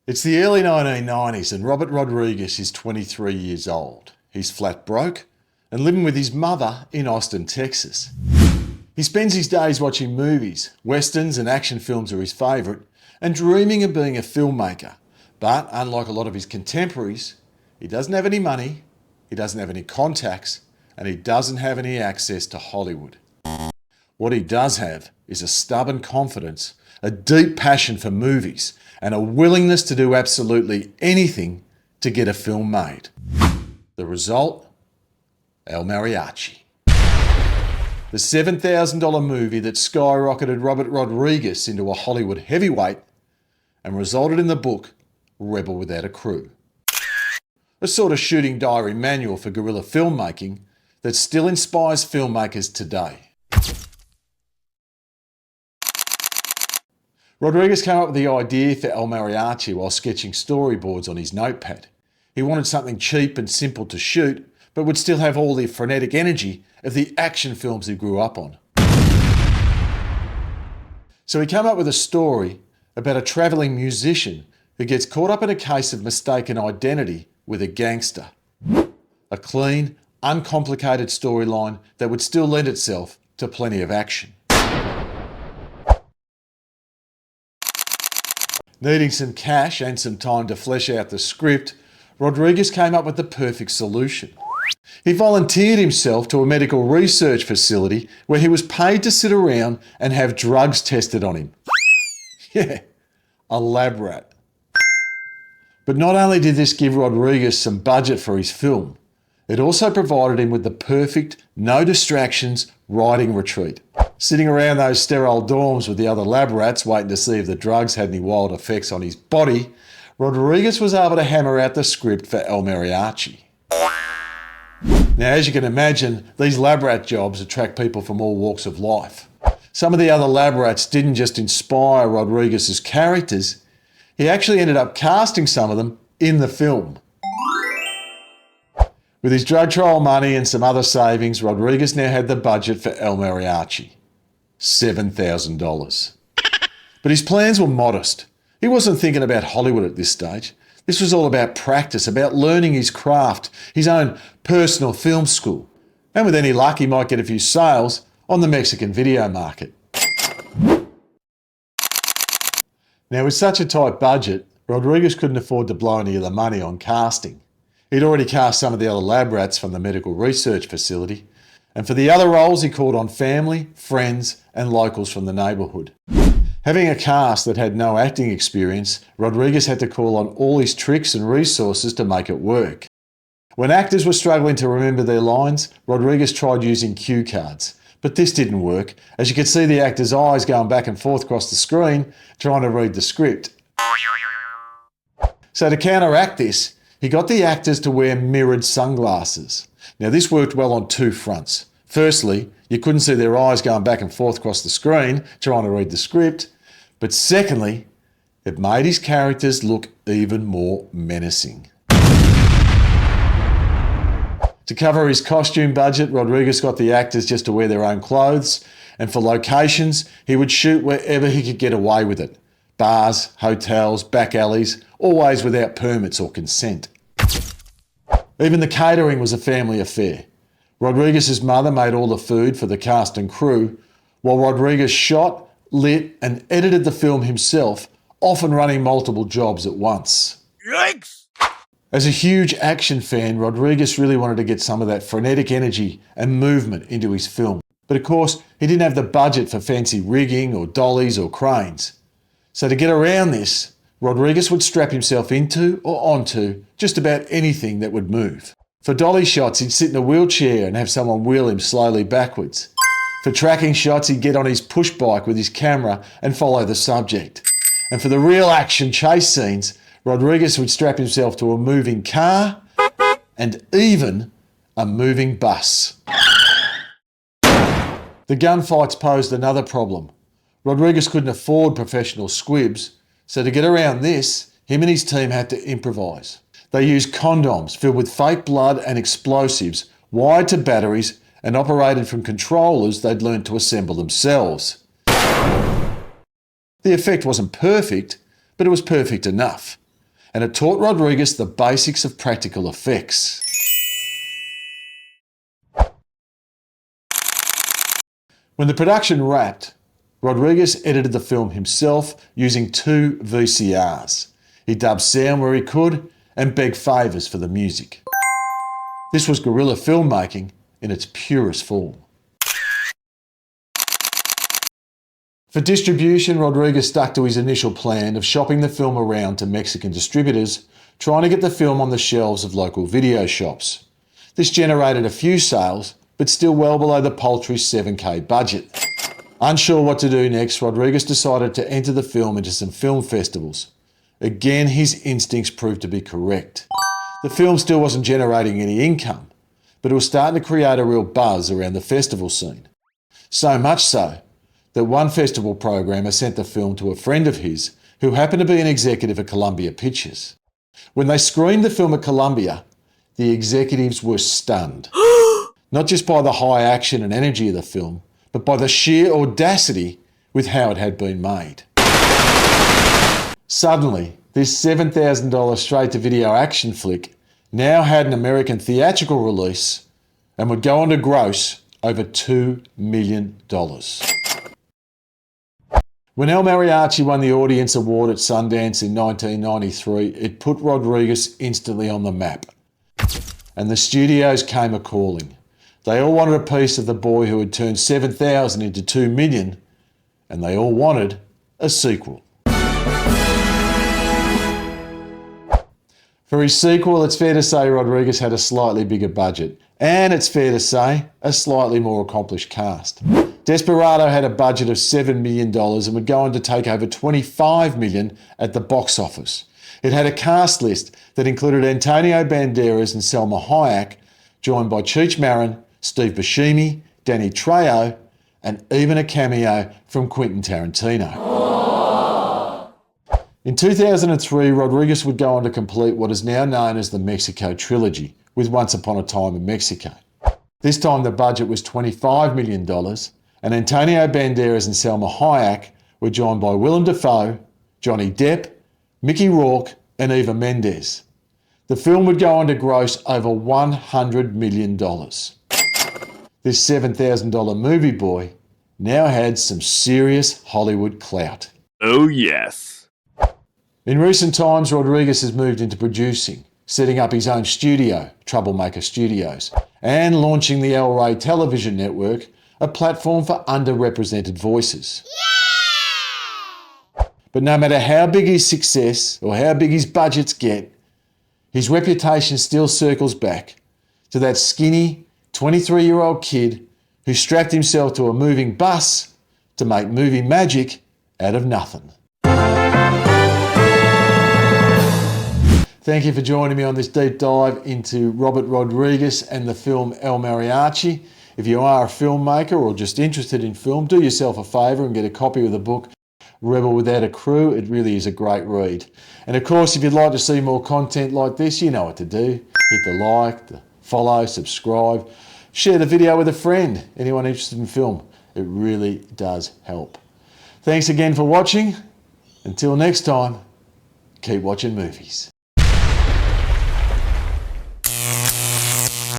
It's the early 1990s and Robert Rodriguz is 23 years old. He's flat broke and living with his mother in Austin, Texas. He spends his days watching movies, westerns and action films are his favourite, and dreaming of being a filmmaker. But unlike a lot of his contemporaries, he doesn't have any money, he doesn't have any contacts, and he doesn't have any access to Hollywood. What he does have is a stubborn confidence, a deep passion for movies, and a willingness to do absolutely anything to get a film made. The result? El Mariachi. The $7,000 movie that skyrocketed Robert Rodriguz into a Hollywood heavyweight and resulted in the book Rebel Without a Crew. A sort of shooting diary manual for guerrilla filmmaking that still inspires filmmakers today. Rodriguz came up with the idea for El Mariachi while sketching storyboards on his notepad. He wanted something cheap and simple to shoot, but would still have all the frenetic energy of the action films he grew up on. So he came up with a story about a travelling musician who gets caught up in a case of mistaken identity with a gangster. A clean, uncomplicated storyline that would still lend itself to plenty of action. Needing some cash and some time to flesh out the script, Rodriguz came up with the perfect solution. He volunteered himself to a medical research facility where he was paid to sit around and have drugs tested on him. Yeah, a lab rat. But not only did this give Rodriguz some budget for his film, it also provided him with the perfect, no distractions writing retreat. Sitting around those sterile dorms with the other lab rats waiting to see if the drugs had any wild effects on his body, Rodriguz was able to hammer out the script for El Mariachi. Now, as you can imagine, these lab rat jobs attract people from all walks of life. Some of the other lab rats didn't just inspire Rodriguz's characters, he actually ended up casting some of them in the film. With his drug trial money and some other savings, Rodriguz now had the budget for El Mariachi. $7,000. But his plans were modest. He wasn't thinking about Hollywood at this stage. This was all about practice, about learning his craft, his own personal film school. And with any luck, he might get a few sales on the Mexican video market. Now, with such a tight budget, Rodriguz couldn't afford to blow any of the money on casting. He'd already cast some of the other lab rats from the medical research facility, and for the other roles he called on family, friends and locals from the neighbourhood. Having a cast that had no acting experience, Rodriguz had to call on all his tricks and resources to make it work. When actors were struggling to remember their lines, Rodriguz tried using cue cards, but this didn't work, as you could see the actors' eyes going back and forth across the screen trying to read the script. So to counteract this, he got the actors to wear mirrored sunglasses. Now this worked well on two fronts. Firstly, you couldn't see their eyes going back and forth across the screen trying to read the script. But secondly, it made his characters look even more menacing. To cover his costume budget, Rodriguz got the actors just to wear their own clothes, and for locations, he would shoot wherever he could get away with it. Bars, hotels, back alleys, always without permits or consent. Even the catering was a family affair. Rodriguz's mother made all the food for the cast and crew, while Rodriguz shot, lit and edited the film himself, often running multiple jobs at once. Yikes! As a huge action fan, Rodriguz really wanted to get some of that frenetic energy and movement into his film. But of course, he didn't have the budget for fancy rigging or dollies or cranes. So to get around this, Rodriguz would strap himself into or onto just about anything that would move. For dolly shots, he'd sit in a wheelchair and have someone wheel him slowly backwards. For tracking shots, he'd get on his push bike with his camera and follow the subject. And for the real action chase scenes, Rodriguz would strap himself to a moving car and even a moving bus. The gunfights posed another problem. Rodriguz couldn't afford professional squibs, so to get around this, him and his team had to improvise. They used condoms filled with fake blood and explosives, wired to batteries and operated from controllers they'd learned to assemble themselves. The effect wasn't perfect, but it was perfect enough. and it taught Rodriguez the basics of practical effects. When the production wrapped, Rodriguez edited the film himself using 2 VCRs. He dubbed sound where he could and begged favours for the music. This was guerrilla filmmaking in its purest form. For distribution, Rodriguez stuck to his initial plan of shopping the film around to Mexican distributors, trying to get the film on the shelves of local video shops. This generated a few sales, but still well below the paltry $7,000 budget. Unsure what to do next, Rodriguez decided to enter the film into some film festivals. Again, his instincts proved to be correct. The film still wasn't generating any income, but it was starting to create a real buzz around the festival scene. So much so that one festival programmer sent the film to a friend of his who happened to be an executive at Columbia Pictures. When they screened the film at Columbia, the executives were stunned. Not just by the high action and energy of the film, but by the sheer audacity with how it had been made. Suddenly, this $7,000 straight-to-video action flick now had an American theatrical release and would go on to gross over $2 million. When El Mariachi won the Audience Award at Sundance in 1993, it put Rodriguez instantly on the map. And the studios came a-calling. They all wanted a piece of the boy who had turned 7,000 into 2 million, and they all wanted a sequel. For his sequel, it's fair to say Rodriguez had a slightly bigger budget, and it's fair to say a slightly more accomplished cast. Desperado had a budget of $7 million and would go on to take over $25 million at the box office. It had a cast list that included Antonio Banderas and Salma Hayek, joined by Cheech Marin, Steve Buscemi, Danny Trejo, and even a cameo from Quentin Tarantino. In 2003, Rodriguez would go on to complete what is now known as the Mexico trilogy, with Once Upon a Time in Mexico. This time the budget was $25 million, and Antonio Banderas and Salma Hayek were joined by Willem Dafoe, Johnny Depp, Mickey Rourke, and Eva Mendes. The film would go on to gross over $100 million. This $7,000 movie boy now had some serious Hollywood clout. Oh yes. In recent times, Rodriguez has moved into producing, setting up his own studio, Troublemaker Studios, and launching the El Rey television network, a platform for underrepresented voices. Yeah! But no matter how big his success or how big his budgets get, his reputation still circles back to that skinny 23-year-old kid who strapped himself to a moving bus to make movie magic out of nothing. Thank you for joining me on this deep dive into Robert Rodriguez and the film El Mariachi. If you are a filmmaker or just interested in film, do yourself a favour and get a copy of the book Rebel Without a Crew. It really is a great read. And of course, if you'd like to see more content like this, you know what to do. Hit the like, the follow, subscribe, share the video with a friend, anyone interested in film. It really does help. Thanks again for watching. Until next time, keep watching movies.